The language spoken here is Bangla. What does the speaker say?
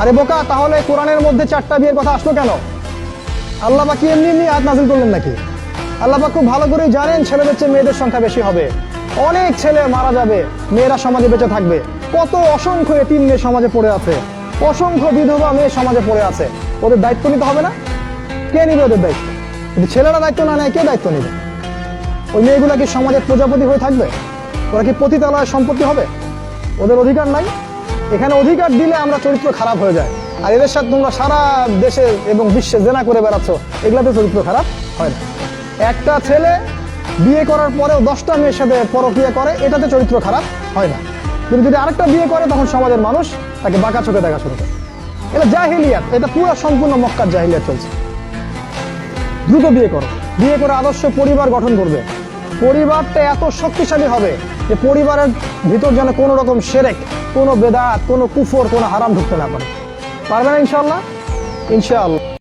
আরে বোকা, তাহলে কোরআনের মধ্যে 4টা বিয়ের কথা আসলো কেন? আল্লাহ পাক কি এমনি এমনি আয়াত নাযিল করলেন নাকি? আল্লাহ পাক খুব ভালো করে জানেন ছেলেদের চেয়ে মেয়েদের সংখ্যা বেশি হবে, অনেক ছেলে মারা যাবে, মেয়েরা সমাজে বেঁচে থাকবে। কত অসংখ্য এতিম মেয়ে সমাজে পড়ে আছে, অসংখ্য বিধবা মেয়ে সমাজে পড়ে আছে। ওদের দায়িত্ব নিতে হবে না? কে নিবে ওদের দায়িত্ব? যদি ছেলেরা দায়িত্ব না নেয়, কে দায়িত্ব নিবে? ওই মেয়েগুলা কি সমাজের প্রজাপতি হয়ে থাকবে? ওরা কি পতিতালয়ের সম্পত্তি হবে? ওদের অধিকার নাই? এখানে অধিকার দিলে আমরা চরিত্র খারাপ হয়ে যায়। আর এদের সাথে তোমরা সারা দেশে এবং বিশ্বে জেনা করে বেড়াচ্ছ, এগুলাতে চরিত্র খারাপ হয় না। একটা ছেলে বিয়ে করার পরেও 10টা মেয়ের সাথে পরক্রিয়া করে, এটাতে চরিত্র খারাপ হয় না। কিন্তু যদি আরেকটা বিয়ে করে, তখন সমাজের মানুষ তাকে বাঁকা চোখে দেখা শুরু করে। এটা জাহিলিয়াত, এটা পুরো সম্পূর্ণ মক্কার জাহিলিয়াত চলছে। দ্রুত বিয়ে করো, বিয়ে করে আদর্শ পরিবার গঠন করবে। পরিবারটা এত শক্তিশালী হবে যে পরিবারের ভিতর যেন কোনো রকম শিরক, কোনো বেদাত, কোনো কুফর, কোনো হারাম ঢুকতে না পারে। পারবে না ইনশাআল্লাহ? ইনশাআল্লাহ।